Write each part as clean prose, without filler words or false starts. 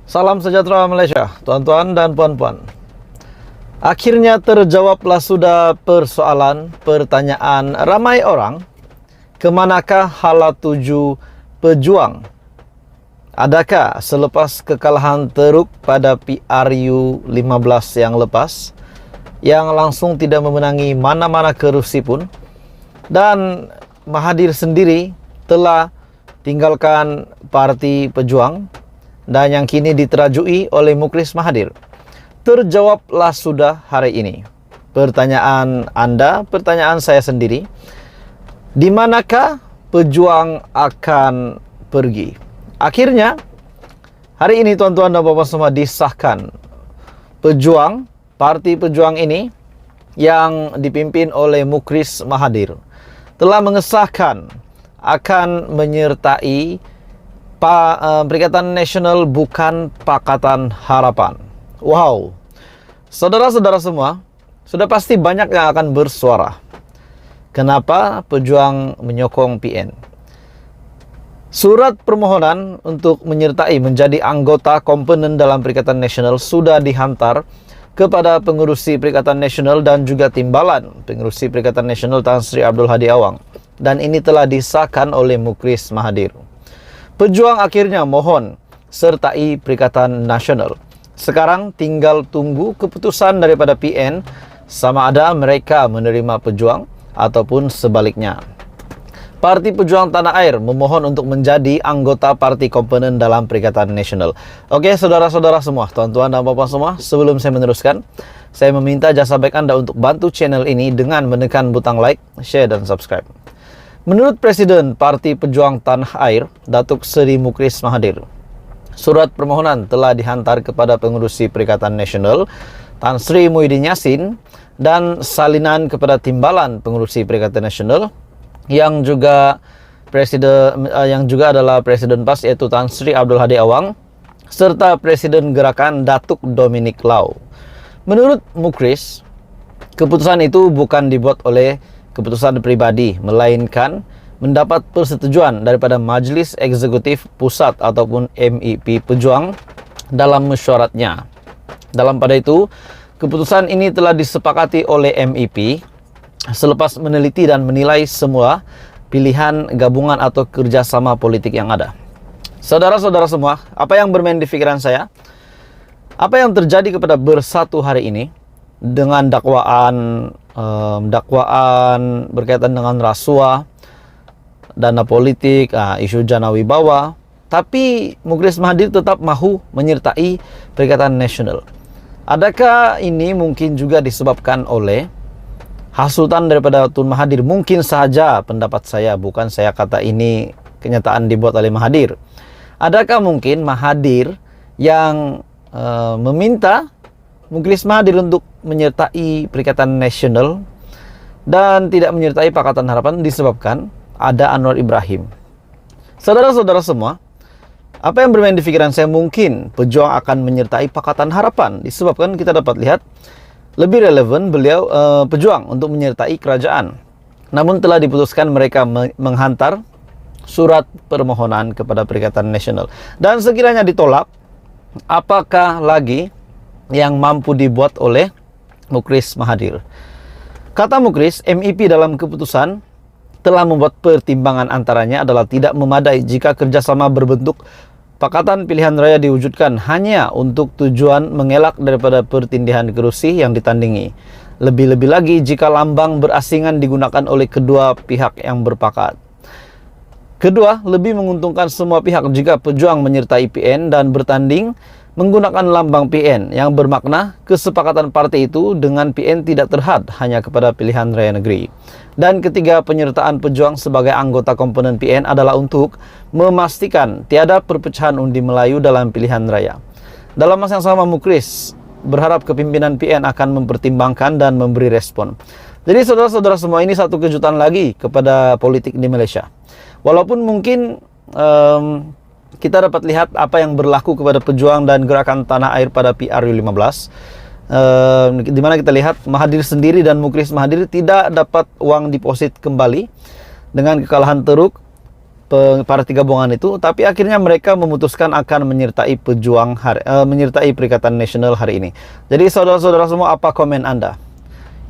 Salam sejahtera Malaysia, tuan-tuan dan puan-puan. Akhirnya terjawablah sudah pertanyaan ramai orang, kemanakah hala tuju pejuang? Adakah selepas kekalahan teruk pada PRU 15 yang lepas, yang langsung tidak memenangi mana-mana kerusi pun, dan Mahathir sendiri telah tinggalkan Parti Pejuang dan yang kini diterajui oleh Mukris Mahathir? Terjawablah sudah hari ini. Pertanyaan Anda, pertanyaan saya sendiri. Di manakah pejuang akan pergi? Akhirnya, hari ini tuan-tuan dan puan-puan semua disahkan. Pejuang, Parti Pejuang ini yang dipimpin oleh Mukris Mahathir telah mengesahkan akan menyertai Perikatan Nasional bukan Pakatan Harapan. Wow, saudara-saudara semua, sudah pasti banyak yang akan bersuara. Kenapa pejuang menyokong PN? Surat permohonan untuk menyertai menjadi anggota komponen dalam Perikatan Nasional sudah dihantar kepada pengurusi Perikatan Nasional dan juga timbalan pengurusi Perikatan Nasional Tan Sri Abdul Hadi Awang. Dan ini telah disahkan oleh Mukris Mahathir. Pejuang akhirnya mohon sertai Perikatan Nasional. Sekarang tinggal tunggu keputusan daripada PN sama ada mereka menerima pejuang ataupun sebaliknya. Parti Pejuang Tanah Air memohon untuk menjadi anggota parti komponen dalam Perikatan Nasional. Oke, saudara-saudara semua, tuan-tuan dan puan-puan semua, sebelum saya meneruskan, saya meminta jasa baik Anda untuk bantu channel ini dengan menekan butang like, share, dan subscribe. Menurut Presiden Parti Pejuang Tanah Air, Datuk Seri Mukris Mahathir, surat permohonan telah dihantar kepada pengurusi Perikatan Nasional Tan Sri Muhyiddin Yassin dan salinan kepada timbalan pengurusi Perikatan Nasional yang juga adalah Presiden PAS yaitu Tan Sri Abdul Hadi Awang serta Presiden Gerakan Datuk Dominic Lau. Menurut Mukris, keputusan itu bukan dibuat oleh keputusan pribadi, melainkan mendapat persetujuan daripada Majlis Eksekutif Pusat ataupun MEP Pejuang dalam mesyuaratnya. Dalam pada itu, keputusan ini telah disepakati oleh MEP selepas meneliti dan menilai semua pilihan gabungan atau kerjasama politik yang ada. Saudara-saudara semua, apa yang bermain di pikiran saya? Apa yang terjadi kepada Bersatu hari ini dengan dakwaan berkaitan dengan rasuah, dana politik, isu Jana Wibawa, tapi Mukris Mahathir tetap mahu menyertai Perikatan Nasional. Adakah ini mungkin juga disebabkan oleh hasutan daripada Tun Mahathir? Mungkin saja pendapat saya, bukan saya kata ini kenyataan dibuat oleh Mahathir. Adakah mungkin Mahathir yang meminta Mukris Mahathir untuk menyertai Perikatan Nasional dan tidak menyertai Pakatan Harapan disebabkan ada Anwar Ibrahim? Saudara-saudara semua, apa yang bermain di pikiran saya? Mungkin pejuang akan menyertai Pakatan Harapan disebabkan kita dapat lihat lebih relevan beliau pejuang untuk menyertai kerajaan. Namun telah diputuskan mereka menghantar surat permohonan kepada Perikatan Nasional. Dan sekiranya ditolak, apakah lagi yang mampu dibuat oleh Mukris Mahathir? Kata Mukris, MEP dalam keputusan telah membuat pertimbangan antaranya adalah tidak memadai jika kerjasama berbentuk Pakatan Pilihan Raya diwujudkan hanya untuk tujuan mengelak daripada pertindihan kerusi yang ditandingi. Lebih-lebih lagi jika lambang berasingan digunakan oleh kedua pihak yang berpakat. Kedua, lebih menguntungkan semua pihak jika pejuang menyertai PN dan bertanding menggunakan lambang PN yang bermakna kesepakatan partai itu dengan PN tidak terhad hanya kepada pilihan raya negeri. Dan ketiga, penyertaan pejuang sebagai anggota komponen PN adalah untuk memastikan tiada perpecahan undi Melayu dalam pilihan raya. Dalam masa yang sama, Mukris berharap kepimpinan PN akan mempertimbangkan dan memberi respon. Jadi saudara-saudara semua, ini satu kejutan lagi kepada politik di Malaysia. Walaupun mungkin kita dapat lihat apa yang berlaku kepada pejuang dan gerakan tanah air pada PRU 15, di mana kita lihat Mahathir sendiri dan Mukris Mahathir tidak dapat uang deposit kembali dengan kekalahan teruk Parti gabungan itu, tapi akhirnya mereka memutuskan akan menyertai menyertai Perikatan Nasional hari ini. Jadi saudara-saudara semua, apa komen Anda?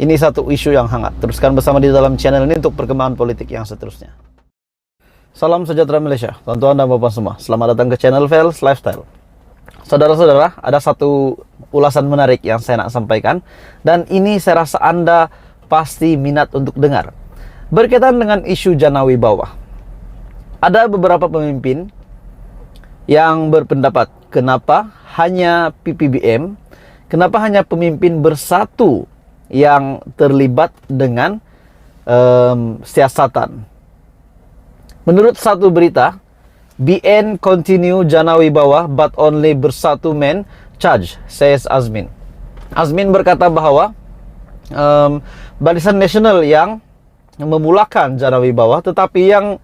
Ini satu isu yang hangat. Teruskan bersama di dalam channel ini untuk perkembangan politik yang seterusnya. Salam sejahtera Malaysia, tuan-tuan dan bapak semua. Selamat datang ke channel Vels Lifestyle. Saudara-saudara, ada satu ulasan menarik yang saya nak sampaikan, dan ini saya rasa Anda pasti minat untuk dengar. Berkaitan dengan isu Jana Wibawa. Ada beberapa pemimpin yang berpendapat, kenapa hanya PPBM, kenapa hanya pemimpin bersatu yang terlibat dengan siasatan. Menurut satu berita, BN continue Jana Wibawa but only bersatu men charge, says Azmin. Azmin berkata bahwa Barisan Nasional yang memulakan Jana Wibawa, tetapi yang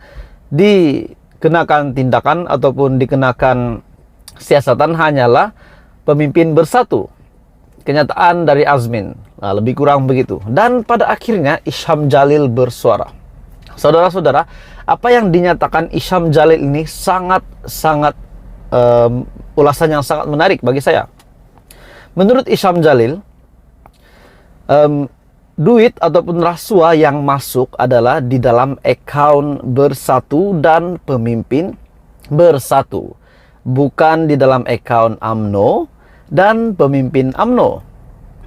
dikenakan tindakan ataupun dikenakan siasatan hanyalah pemimpin bersatu. Kenyataan dari Azmin, nah, lebih kurang begitu. Dan pada akhirnya Isham Jalil bersuara. Saudara-saudara, apa yang dinyatakan Isham Jalil ini sangat ulasan yang sangat menarik bagi saya. Menurut Isham Jalil, duit ataupun rasuah yang masuk adalah di dalam akaun bersatu dan pemimpin bersatu, bukan di dalam akaun UMNO dan pemimpin UMNO.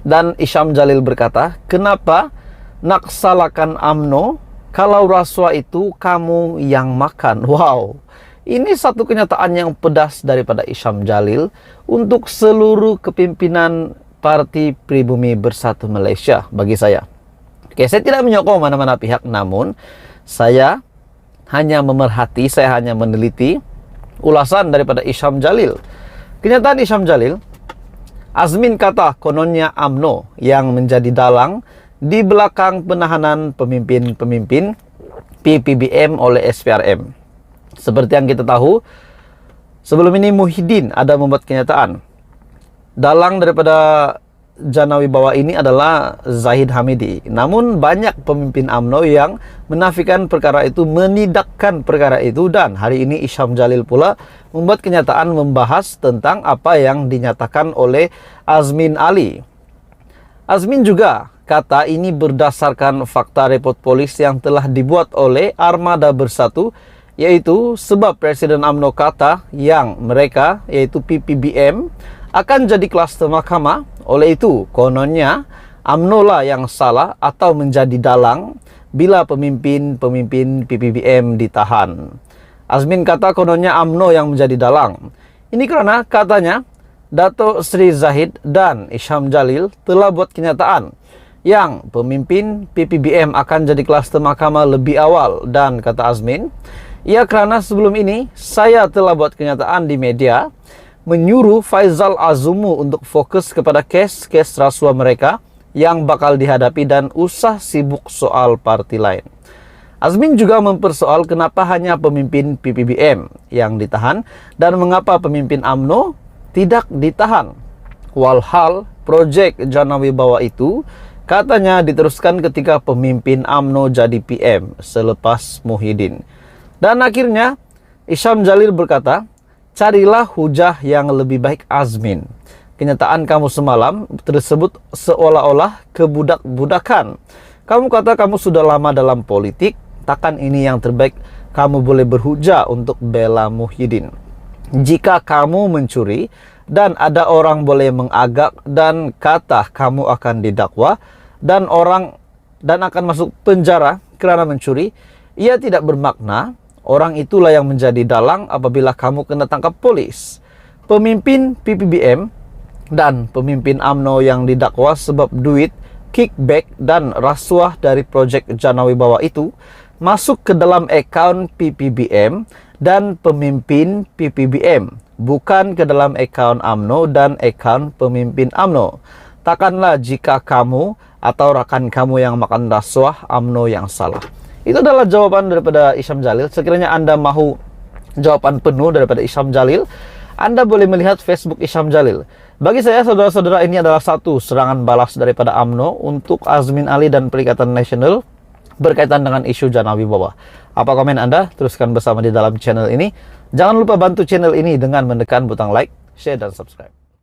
Dan Isham Jalil berkata, kenapa nak salahkan UMNO kalau rasuah itu kamu yang makan? Wow, ini satu kenyataan yang pedas daripada Isham Jalil untuk seluruh kepimpinan Parti Pribumi Bersatu Malaysia bagi saya. Oke, saya tidak menyokong mana-mana pihak, namun saya hanya memerhati, saya hanya meneliti ulasan daripada Isham Jalil. Kenyataan Isham Jalil, Azmin kata kononnya UMNO yang menjadi dalang di belakang penahanan pemimpin-pemimpin PPBM oleh SPRM. Seperti yang kita tahu, sebelum ini Muhyiddin ada membuat kenyataan. Dalang daripada Jana Wibawa ini adalah Zahid Hamidi. Namun banyak pemimpin UMNO yang menafikan perkara itu, menidakkan perkara itu, dan hari ini Isham Jalil pula membuat kenyataan membahas tentang apa yang dinyatakan oleh Azmin Ali. Azmin juga kata ini berdasarkan fakta report polis yang telah dibuat oleh Armada Bersatu, yaitu sebab Presiden UMNO kata yang mereka, yaitu PPBM, akan jadi kluster mahkamah. Oleh itu, kononnya UMNO lah yang salah atau menjadi dalang bila pemimpin-pemimpin PPBM ditahan. Azmin kata kononnya UMNO yang menjadi dalang. Ini karena katanya Dato' Sri Zahid dan Isham Jalil telah buat kenyataan yang pemimpin PPBM akan jadi kluster mahkamah lebih awal. Dan kata Azmin, ya kerana sebelum ini saya telah buat kenyataan di media menyuruh Faizal Azumu untuk fokus kepada kes-kes rasuah mereka yang bakal dihadapi dan usah sibuk soal parti lain. Azmin juga mempersoal kenapa hanya pemimpin PPBM yang ditahan dan mengapa pemimpin UMNO tidak ditahan. Walhal projek Jana Wibawa itu katanya diteruskan ketika pemimpin UMNO jadi PM selepas Muhyiddin. Dan akhirnya Isham Jalil berkata, carilah hujah yang lebih baik Azmin. Kenyataan kamu semalam tersebut seolah-olah kebudak-budakan. Kamu kata kamu sudah lama dalam politik, takkan ini yang terbaik kamu boleh berhujah untuk bela Muhyiddin. Jika kamu mencuri dan ada orang boleh mengagak dan kata kamu akan didakwa dan akan masuk penjara kerana mencuri, ia tidak bermakna. Orang itulah yang menjadi dalang apabila kamu kena tangkap polis. Pemimpin PPBM dan pemimpin UMNO yang didakwa sebab duit, kickback dan rasuah dari projek Jana Wibawa itu masuk ke dalam akaun PPBM dan pemimpin PPBM, bukan ke dalam akaun UMNO dan akaun pemimpin UMNO. Takkanlah jika kamu atau rakan kamu yang makan rasuah UMNO yang salah. Itu adalah jawaban daripada Isham Jalil. Sekiranya Anda mahu jawaban penuh daripada Isham Jalil, Anda boleh melihat Facebook Isham Jalil. Bagi saya, saudara-saudara, ini adalah satu serangan balas daripada UMNO untuk Azmin Ali dan Perikatan Nasional berkaitan dengan isu Jana Wibawa. Apa komen Anda? Teruskan bersama di dalam channel ini. Jangan lupa bantu channel ini dengan menekan butang like, share, dan subscribe.